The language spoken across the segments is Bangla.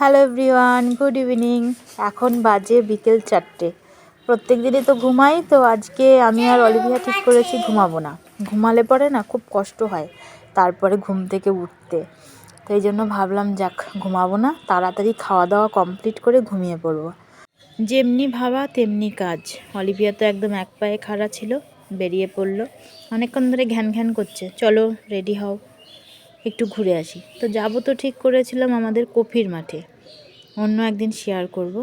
Hello everyone, good evening. এখন বাজে বিকেল 4টে। প্রত্যেক দিনই তো ঘুমাই, তো আজকে আমি আর অলিভিয়া ঠিক করেছি ঘুমাবো না। ঘুমালে পরে না খুব কষ্ট হয় তারপরে ঘুম থেকে উঠতে। তো এই জন্য ভাবলাম যাক ঘুমাবো না, তাড়াতাড়ি খাওয়া দাওয়া কমপ্লিট করে ঘুমিয়ে পড়বো। যেমনি ভাবা তেমনি কাজ। অলিভিয়া তো একদম এক পায়ে খাড়া ছিল, বেরিয়ে পড়লো। অনেকক্ষণ ধরে ঘ্যান ঘ্যান করছে, চলো রেডি হও একটু ঘুরে আসি। তো যাবো তো ঠিক করেছিলাম আমাদের কফির মাঠে, অন্য একদিন শেয়ার করব।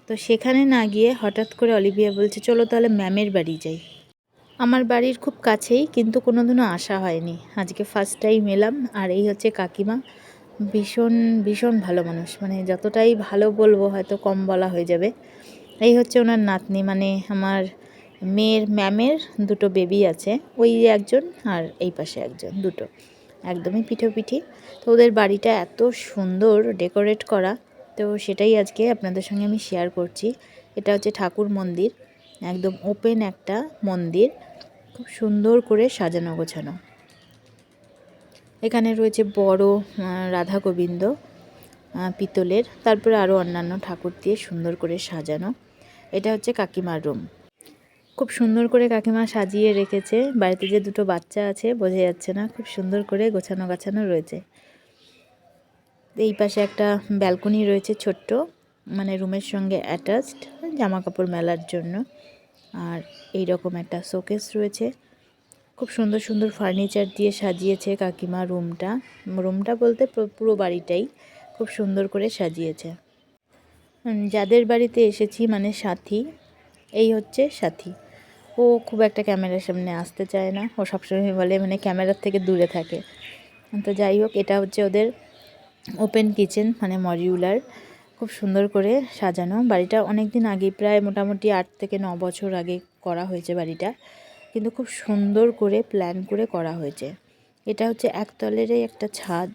তো সেখানে না গিয়ে হঠাৎ করে অলিভিয়া বলছে চলো তাহলে ম্যামের বাড়ি যাই। আমার বাড়ির খুব কাছেই, কিন্তু কোনোদিনও আসা হয়নি, আজকে ফার্স্ট টাইম এলাম। আর এই হচ্ছে কাকিমা, ভীষণ ভীষণ ভালো মানুষ, মানে যতটাই ভালো বলবো হয়তো কম বলা হয়ে যাবে। এই হচ্ছে ওনার নাতনি, মানে আমার মেয়ের ম্যামের দুটো বেবি আছে, ওই একজন আর এই পাশে একজন, দুটো একদমই পিঠোপিঠি। তো ওদের বাড়িটা এত সুন্দর ডেকোরেট করা, তো সেটাই আজকে আপনাদের সঙ্গে আমি শেয়ার করছি। এটা হচ্ছে ঠাকুর মন্দির, একদম ওপেন একটা মন্দির, খুব সুন্দর করে সাজানো গোছানো। এখানে রয়েছে বড় রাধা গোবিন্দ পিতলের, তারপরে আরও অন্যান্য ঠাকুর দিয়ে সুন্দর করে সাজানো। এটা হচ্ছে কাকিমার রুম, খুব সুন্দর করে কাকিমা সাজিয়ে রেখেছে। বাড়িতে যে দুটো বাচ্চা আছে বোঝা যাচ্ছে না, খুব সুন্দর করে গোছানো গাছানো রয়েছে। এই পাশে একটা ব্যালকনি রয়েছে ছোট্ট, মানে রুমের সঙ্গে অ্যাটাচড, জামা কাপড় মেলার জন্য। আর এই রকম একটা শোকেস রয়েছে, খুব সুন্দর সুন্দর ফার্নিচার দিয়ে সাজিয়েছে কাকিমা রুমটা। রুমটা বলতে পুরো বাড়িটাই খুব সুন্দর করে সাজিয়েছে। যাদের বাড়িতে এসেছি মানে সাথী, এই হচ্ছে সাথী। ও খুব একটা ক্যামেরার সামনে আসতে চায় না, ও সবসময় বলে মানে ক্যামেরার থেকে দূরে থাকে। তো যাই হোক, এটা হচ্ছে ওদের ওপেন কিচেন, মানে মডিউলার, খুব সুন্দর করে সাজানো। বাড়িটা অনেক দিন আগে, প্রায় মোটামুটি 8 থেকে 9 বছর আগে করা হয়েছে বাড়িটা, কিন্তু খুব সুন্দর করে প্ল্যান করে করা হয়েছে। এটা হচ্ছে একতলেরই একটা ছাদ,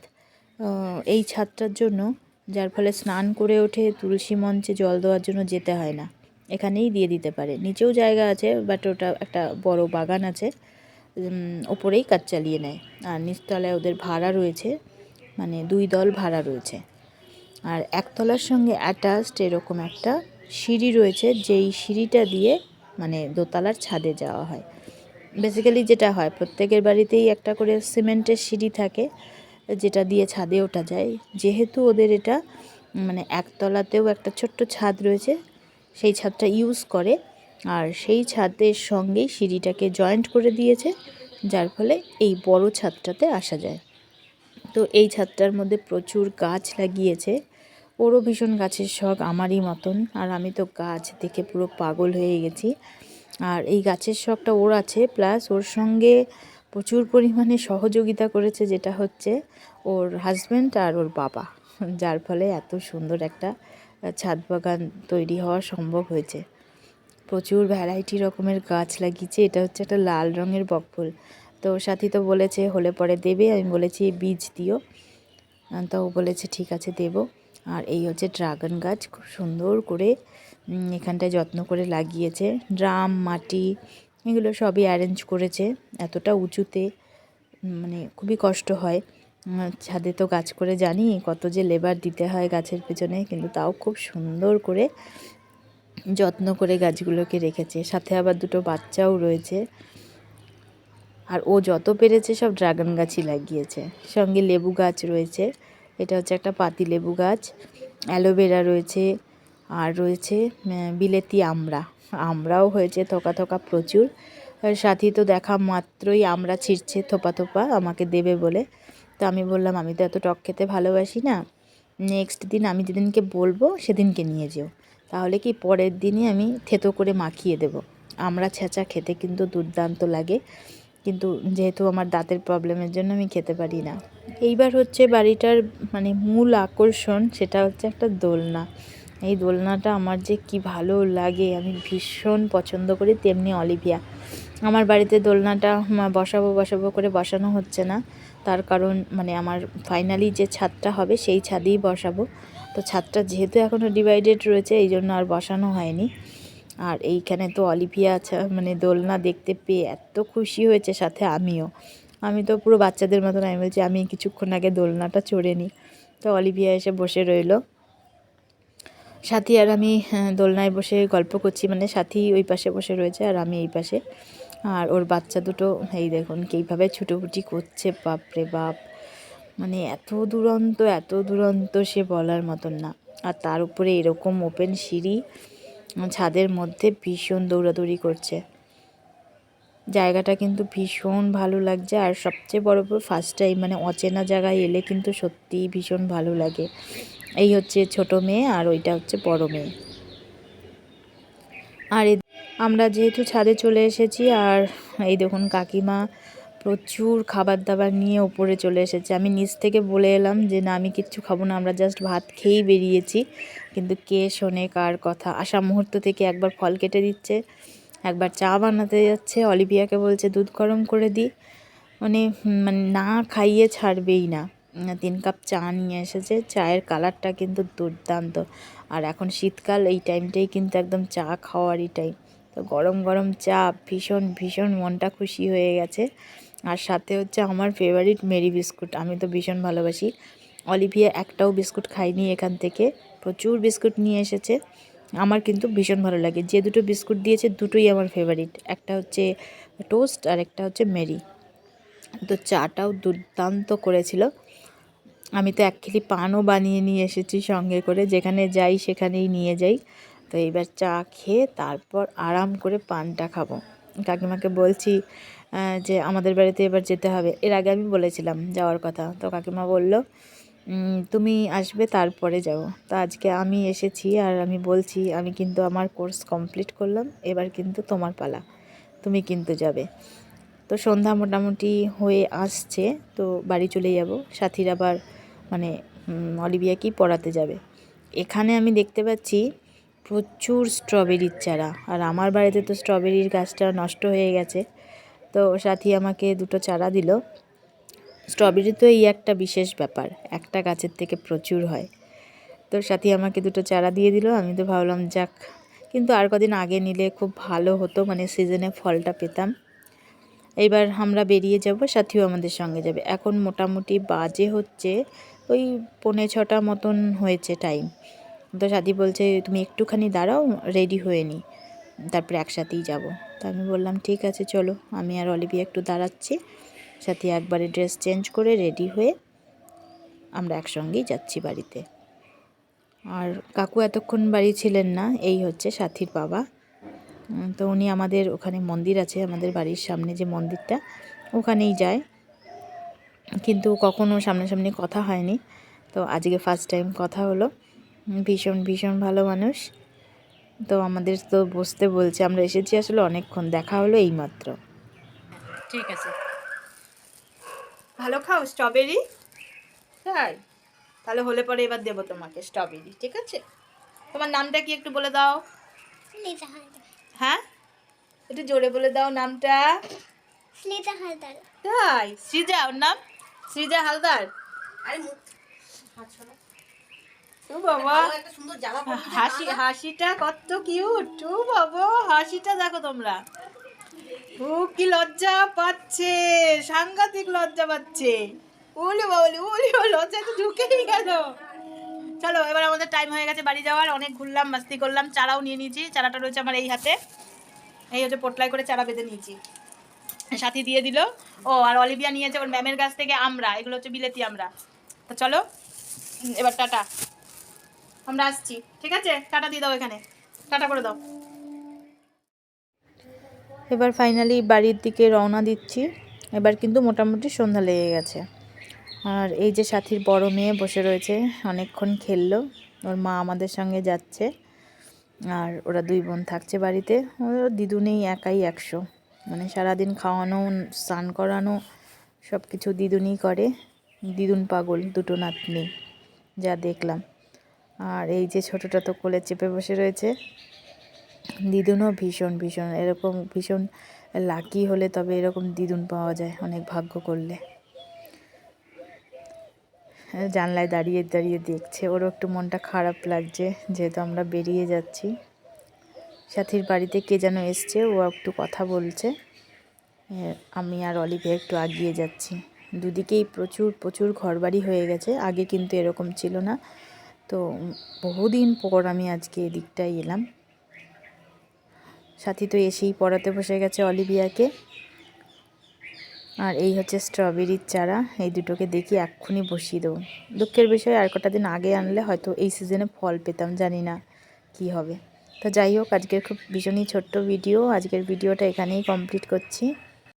এই ছাদটার জন্য, যার ফলে স্নান করে ওঠে তুলসী মঞ্চে জল দেওয়ার জন্য যেতে হয় না, এখানেই দিয়ে দিতে পারে। নিচেও জায়গা আছে, বাট ওটা একটা বড় বাগান আছে, ওপরেই কাজ চালিয়ে নেয়। আর নিচতলায় ওদের ভাড়া রয়েছে, মানে 2 দল ভাড়া রয়েছে। আর একতলার সঙ্গে অ্যাটাচড এরকম একটা সিঁড়ি রয়েছে, যেই সিঁড়িটা দিয়ে মানে দোতলার ছাদে যাওয়া হয়। বেসিক্যালি যেটা হয় প্রত্যেকের বাড়িতেই একটা করে সিমেন্টের সিঁড়ি থাকে, যেটা দিয়ে ছাদে ওঠা যায়। যেহেতু ওদের এটা মানে একতলাতেও একটা ছোট্ট ছাদ রয়েছে, সেই ছাদটা ইউজ করে, আর সেই ছাদের সঙ্গেই সিঁড়িটাকে জয়েন্ট করে দিয়েছে, যার ফলে এই বড় ছাদটাতে আসা যায়। তো এই ছাদটার মধ্যে প্রচুর গাছ লাগিয়েছে। ওরও ভীষণ গাছের শখ, আমারই মতন। আর আমি তো গাছ দেখে পুরো পাগল হয়ে গেছি। আর এই গাছের শখটা ওর আছে, প্লাস ওর সঙ্গে প্রচুর পরিমাণে সহযোগিতা করেছে, যেটা হচ্ছে ওর হাজব্যান্ড আর ওর বাবা, যার ফলে এত সুন্দর একটা ছাদ বাগান তৈরি হওয়া সম্ভব হয়েছে। প্রচুর ভ্যারাইটি রকমের গাছ লাগিয়েছে। এটা হচ্ছে একটা লাল রঙের বকফুল। তো সাথী তো বলেছে হলে পরে দেবে, আমি বলেছি বীজ দিও, তো ও বলেছে ঠিক আছে দেব। আর এই হচ্ছে ড্রাগন গাছ, খুব সুন্দর করে এখানটায় যত্ন করে লাগিয়েছে। ড্রাম, মাটি, এগুলো সবই অ্যারেঞ্জ করেছে। এতটা উঁচুতে মানে খুবই কষ্ট হয় ছাদে, তো গাছ করে জানি কত যে লেবার দিতে হয় গাছের পেছনে, কিন্তু তাও খুব সুন্দর করে যত্ন করে গাছগুলোকে রেখেছে। সাথে আবার দুটো বাচ্চাও রয়েছে। আর ও যত পেরেছে সব ড্রাগন গাছই লাগিয়েছে, সঙ্গে লেবু গাছ রয়েছে। এটা হচ্ছে একটা পাতি লেবু গাছ, অ্যালোভেরা রয়েছে, আর রয়েছে বিলেতি আমরাও হয়েছে থোকা থোকা প্রচুর। আর সাথী তো দেখা মাত্রই আমরা ছিঁড়ছে থোপা থোপা আমাকে দেবে বলে। তো আমি বললাম আমি তো এত টক খেতে ভালোবাসি না, নেক্সট দিন আমি যেদিনকে বলবো সেদিনকে নিয়ে যেও, তাহলে কি পরের দিনই আমি থেতো করে মাখিয়ে দেব। আমরা ছেঁচা খেতে কিন্তু দুর্দান্ত লাগে, কিন্তু যেহেতু আমার দাঁতের প্রবলেমের জন্য আমি খেতে পারি না। এইবার হচ্ছে বাড়িটার মানে মূল আকর্ষণ, সেটা হচ্ছে একটা দোলনা। এই দোলনাটা আমার যে কি ভালো লাগে, আমি ভীষণ পছন্দ করি, তেমনি অলিভিয়া। আমার বাড়িতে দোলনাটা বসাবো করে বসানো হচ্ছে না, তার কারণ মানে আমার ফাইনালি যে ছাদটা হবে সেই ছাদেই বসাবো। তো ছাদটা যেহেতু এখনও ডিভাইডেড রয়েছে, এই জন্য আর বসানো হয়নি। আর এইখানে তো অলিভিয়া মানে দোলনা দেখতে পেয়ে এত খুশি হয়েছে, সাথে আমি তো পুরো বাচ্চাদের মতন, আমি বলছি আমি কিছুক্ষণ আগে দোলনাটা চড়ে নিই। তো অলিভিয়া এসে বসে রইল। সাথী আর আমি দোলনায় বসে গল্প করছি, মানে সাথী ওই পাশে বসে রয়েছে আর আমি এই পাশে। আর ওর বাচ্চা দুটো এই দেখুন কীভাবে ছুটোপুটি করছে, বাপরে বাপ, মানে এত দুরন্ত সে বলার মতন না। আর তার উপরে এরকম ওপেন সিঁড়ি, ছাদের মধ্যে ভীষণ দৌড়াদৌড়ি করছে। জায়গাটা কিন্তু ভীষণ ভালো লাগছে। আর সবচেয়ে বড় ফার্স্ট টাইম মানে অচেনা জায়গায় এলে কিন্তু সত্যিই ভীষণ ভালো লাগে। এই হচ্ছে ছোট মেয়ে আর ওইটা হচ্ছে বড় মেয়ে। আর আমরা যেহেতু ছাদে চলে এসেছি, আর এই দেখুন কাকিমা প্রচুর খাবার দাবার নিয়ে উপরে চলে এসেছে। আমি নিচ থেকে বলে এলাম যে না, আমি কিচ্ছু খাবো না, আমরা জাস্ট ভাত খেয়েই বেরিয়েছি। কিন্তু কে শোনে কার কথা। আসা মুহূর্ত থেকে একবার ফল কেটে দিচ্ছে, একবার চা বানাতে যাচ্ছে, অলিভিয়াকে বলছে দুধ গরম করে দিই, মানে না খাইয়ে ছাড়বেই না। 3 কাপ চা নিয়ে এসেছে, চায়ের কালারটা কিন্তু দুর্দান্ত। আর এখন শীতকাল, এই টাইমটাই কিন্তু একদম চা খাওয়ারই টাইম। তো গরম গরম চা, ভীষণ ভীষণ মনটা খুশি হয়ে গেছে। আর সাথে হচ্ছে আমার ফেভারিট মেরি বিস্কুট, আমি তো ভীষণ ভালোবাসি। অলিভিয়া একটাও বিস্কুট খাইনি এখান থেকে, প্রচুর বিস্কুট নিয়ে এসেছে। আমার কিন্তু ভীষণ ভালো লাগে, যে দুটো বিস্কুট দিয়েছে দুটোই আমার ফেভারিট, একটা হচ্ছে টোস্ট আর একটা হচ্ছে মেরি। তো চাটাও দুর্দান্ত করেছিল। আমি তো 1 কিলি পানও বানিয়ে নিয়ে এসেছি সঙ্গে করে, যেখানে যাই সেখানেই নিয়ে যাই। তো এইবার চা খেয়ে তারপর আরাম করে পানটা খাবো। কাকিমাকে বলছি যে আমাদের বাড়িতে এবার যেতে হবে। এর আগে আমি বলেছিলাম যাওয়ার কথা, তো কাকিমা বলল তুমি আসবে তারপরে যাব। তো আজকে আমি এসেছি আর আমি বলছি আমি কিন্তু আমার কোর্স কমপ্লিট করলাম, এবার কিন্তু তোমার পালা, তুমি কিন্তু যাবে। তো সন্ধ্যা মোটামুটি হয়ে আসছে, তো বাড়ি চলে যাব। সাথীর আবার মানে অলিভিয়াকেই পড়াতে যাবে। এখানে আমি দেখতে পাচ্ছি প্রচুর স্ট্রবেরির চারা, আর আমার বাড়িতে তো স্ট্রবেরির গাছটা নষ্ট হয়ে গেছে। তো সাথী আমাকে 2টো চারা দিল। স্ট্রবেরি তো এই একটা বিশেষ ব্যাপার, একটা গাছের থেকে প্রচুর হয়। তো সাথী আমাকে 2টো চারা দিয়ে দিল। আমি তো ভাবলাম যাক, কিন্তু আর কদিন আগে নিলে খুব ভালো হতো, মানে সিজনে ফলটা পেতাম। এইবার আমরা বেরিয়ে যাব, সাথীও আমাদের সঙ্গে যাবে। এখন মোটামুটি বাজে হচ্ছে ওই 5:45 মতন হয়েছে টাইম। তো সাথী বলছে তুমি একটুখানি দাঁড়াও, রেডি হয়ে নি, তারপরে একসাথেই যাব। তো আমি বললাম ঠিক আছে চলো। আমি আর অলিভিয়া একটু দাঁড়াচ্ছি, সাথী একবারে ড্রেস চেঞ্জ করে রেডি হয়ে আমরা একসঙ্গেই যাচ্ছি বাড়িতে। আর কাকু এতক্ষণ বাড়ি ছিলেন না, এই হচ্ছে সাথীর বাবা। তো উনি আমাদের ওখানে মন্দির আছে, আমাদের বাড়ির সামনে যে মন্দিরটা, ওখানেই যায়, কিন্তু কখনো সামনাসামনি কথা হয়নি। তো আজকে ফার্স্ট টাইম কথা হলো। ভীষণ ভীষণ ভালো মানুষ। তো আমাদের তো বসতে বলছে, আমরা এসেছি আসলে অনেকক্ষণ, দেখা হলো এইমাত্র। ঠিক আছে, ভালো খাও স্ট্রবেরি? তাই, তাহলে হলে পরে এবার দেবো তোমাকে স্ট্রবেরি, ঠিক আছে? তোমার নামটা কি একটু বলে দাও। হ্যাঁ, একটু জোরে বলে দাও নামটা। সৃজা হালদার। তাই, সৃজা ওর নাম? সৃজা হালদার। ও বাবা, হাসিটা কত কিউট। ও বাবা, হাসিটা দেখো তোমরা। ও কি লজ্জা পাচ্ছে, সাংঘাতিক লজ্জা পাচ্ছে। ওলি বাবলি, ওলি লজ্জা তো ঢুকেই গেল। চলো এবার আমাদের টাইম হয়ে গেছে বাড়ি যাওয়ার। অনেক ঘুরলাম, মাস্তি করলাম, চারাও নিয়ে নিয়েছি। চারাটা রয়েছে আমার এই হাতে, এই হচ্ছে পোটলাই করে চারা বেঁধে নিয়েছি, সাথী দিয়ে দিল। ও আর অলিভিয়া নিয়েছে ওর ম্যামের কাছ থেকে আমরা, এগুলো হচ্ছে বিলেতি আমরা। তো চলো এবার টাটা, আমরা আসছি, ঠিক আছে? টাটা দিয়ে দাও, এখানে টাটা করে দাও। এবার ফাইনালি বাড়ির দিকে রওনা দিচ্ছি। এবার কিন্তু মোটামুটি সন্ধ্যা লেগে গেছে। আর এই যে সাথীর বড় মেয়ে বসে রয়েছে, অনেকক্ষণ খেললো। ওর মা আমাদের সঙ্গে যাচ্ছে, আর ওরা 2 বোন থাকছে বাড়িতে। ওর দিদুনেই একাই 100, মানে সারাদিন খাওয়ানো, স্নান করানো, সব কিছু দিদুনই করে। দিদুন পাগল, 2টো নাতনি যা দেখলাম। আর এই যে ছোটোটা তো কোলে চেপে বসে রয়েছে। দিদুনও ভীষণ ভীষণ এরকম ভীষণ লাকি হলে তবে এরকম দিদুন পাওয়া যায়, অনেক ভাগ্য করলে। জানলায় দাঁড়িয়ে দাঁড়িয়ে দেখছে, ওরও একটু মনটা খারাপ লাগছে যেহেতু আমরা বেরিয়ে যাচ্ছি। সাথীর বাড়িতে কে যেন এসছে, ও একটু কথা বলছে। আমি আর অলিভিয়া একটু এগিয়ে যাচ্ছি। দুদিকেই প্রচুর প্রচুর ঘরবাড়ি হয়ে গেছে, আগে কিন্তু এরকম ছিল না। তো বহুদিন পর আমি আজকে এদিকটায় এলাম। সাথী তো এসেই পড়াতে বসে গেছে অলিভিয়াকে। আর এই হচ্ছে স্ট্রবেরির চারা, এই দুটোকে দেখি এক্ষুনি বসিয়ে দেবো। দুঃখের বিষয় আর কটা দিন আগে আনলে হয়তো এই সিজনে ফল পেতাম, জানি না কি হবে। তো যাই হোক, আজকের খুব ভীষণই ছোট্ট ভিডিও, আজকের ভিডিওটা এখানেই কমপ্লিট করছি।